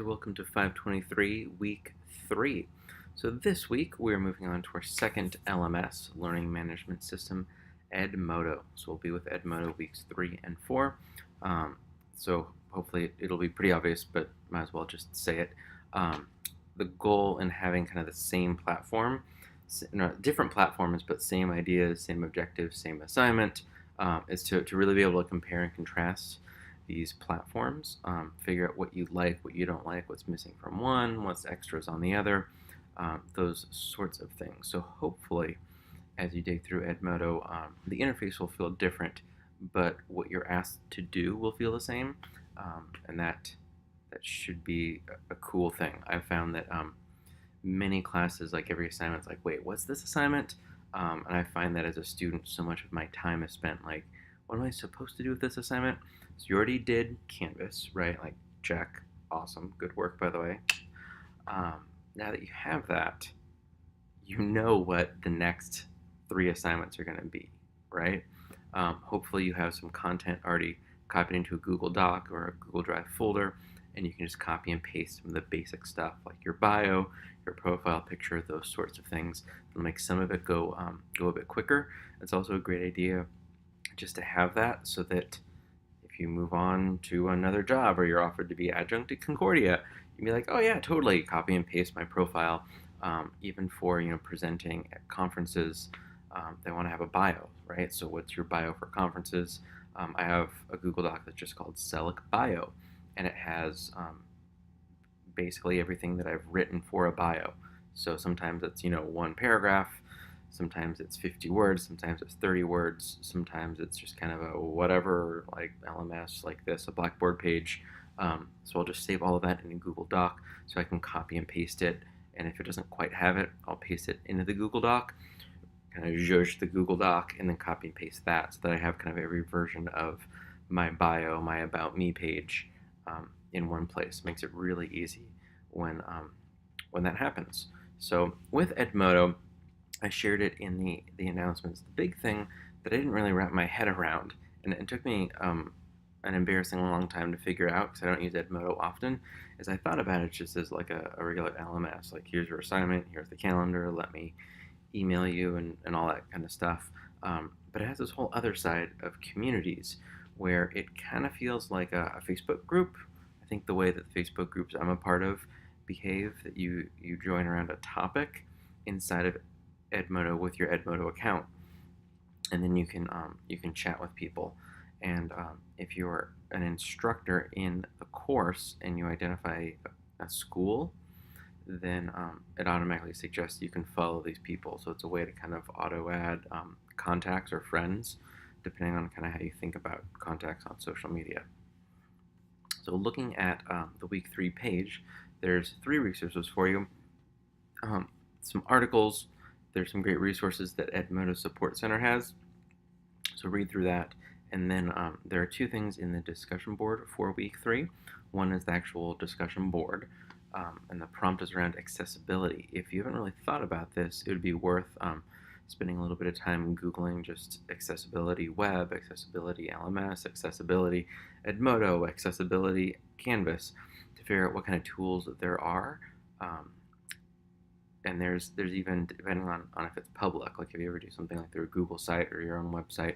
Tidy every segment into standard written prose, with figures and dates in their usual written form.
Welcome to 523 week 3. So this week we're moving on to our second LMS, Learning Management System, Edmodo. So we'll be with Edmodo weeks 3 and 4. So hopefully it'll be pretty obvious, but might as well just say it. The goal in having kind of the same platform, different platforms, but same ideas, same objectives, same assignment, is to really be able to compare and contrast these platforms, figure out what you like, what you don't like, what's missing from one, what's extras on the other, those sorts of things. So hopefully, as you dig through Edmodo, the interface will feel different, but what you're asked to do will feel the same, and that should be a cool thing. I've found that many classes, like every assignment's like, wait, what's this assignment? And I find that as a student, so much of my time is spent like, what am I supposed to do with this assignment? So you already did Canvas, right? Like, check, awesome, good work, by the way. Now that you have that, you know what the next 3 assignments are going to be, right? Hopefully you have some content already copied into a Google Doc or a Google Drive folder, and you can just copy and paste some of the basic stuff like your bio, your profile picture, those sorts of things. It'll make some of it go a bit quicker. It's also a great idea just to have that so that if you move on to another job or you're offered to be adjunct at Concordia, you can be like, oh yeah, totally, copy and paste my profile. Even for presenting at conferences, they want to have a bio, right? So what's your bio for conferences? I have a Google Doc that's just called Celic Bio, and it has basically everything that I've written for a bio. So sometimes it's one paragraph, sometimes it's 50 words, sometimes it's 30 words, sometimes it's just kind of a whatever, like LMS, like this, a Blackboard page. So I'll just save all of that in a Google Doc so I can copy and paste it. And if it doesn't quite have it, I'll paste it into the Google Doc, kind of zhuzh the Google Doc, and then copy and paste that so that I have kind of every version of my bio, my About Me page in one place. Makes it really easy when that happens. So with Edmodo, I shared it in the announcements. The big thing that I didn't really wrap my head around, and it took me an embarrassingly long time to figure out because I don't use Edmodo often, is I thought about it just as like a regular LMS. Like, here's your assignment, here's the calendar, let me email you, and all that kind of stuff. But it has this whole other side of communities where it kind of feels like a Facebook group. I think the way that the Facebook groups I'm a part of behave, that you join around a topic inside of Edmodo with your Edmodo account, and then you can chat with people. And if you're an instructor in the course and you identify a school, then it automatically suggests you can follow these people. So it's a way to kind of auto add contacts or friends, depending on kind of how you think about contacts on social media. So looking at the week 3 page, there's 3 resources for you. Some articles. There's some great resources that Edmodo Support Center has. So read through that. And then there are 2 things in the discussion board for week 3. One is the actual discussion board, and the prompt is around accessibility. If you haven't really thought about this, it would be worth spending a little bit of time Googling just accessibility web, accessibility LMS, accessibility Edmodo, accessibility Canvas, to figure out what kind of tools there are. And there's even, depending on if it's public, like if you ever do something like through a Google site or your own website,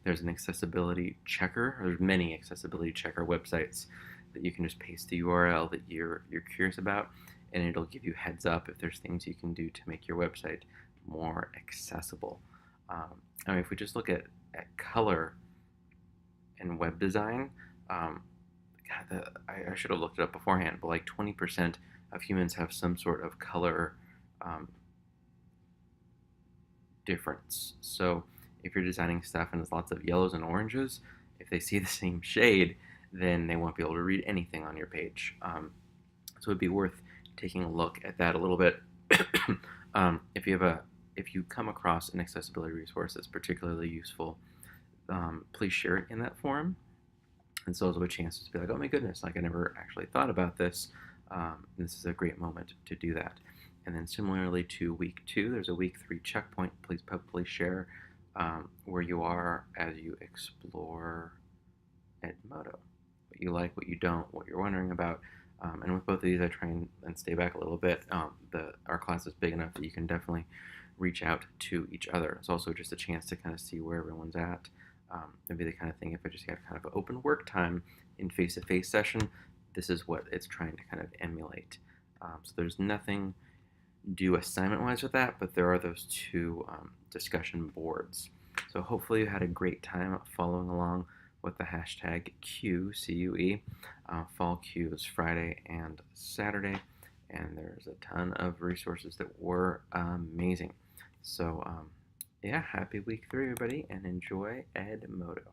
there's an accessibility checker, or there's many accessibility checker websites that you can just paste the URL that you're curious about, and it'll give you heads up if there's things you can do to make your website more accessible. I mean, if we just look at color and web design, I should have looked it up beforehand, but like 20% of humans have some sort of color difference. So if you're designing stuff and there's lots of yellows and oranges, if they see the same shade, then they won't be able to read anything on your page. So it'd be worth taking a look at that a little bit. If you come across an accessibility resource that's particularly useful, please share it in that forum. And so there's a chance to be like, oh my goodness, like I never actually thought about this. This is a great moment to do that. And then similarly to week 2, there's a week 3 checkpoint. Please publicly share where you are as you explore Edmodo. What you like, what you don't, what you're wondering about. And with both of these, I try and stay back a little bit. Our class is big enough that you can definitely reach out to each other. It's also just a chance to kind of see where everyone's at. Maybe the kind of thing, if I just had kind of an open work time in face-to-face session, this is what it's trying to kind of emulate. So there's nothing due assignment-wise with that, but there are those two discussion boards. So hopefully you had a great time following along with the hashtag QCUE. Fall Q is Friday and Saturday, and there's a ton of resources that were amazing. So yeah, happy week 3, everybody, and enjoy Edmodo.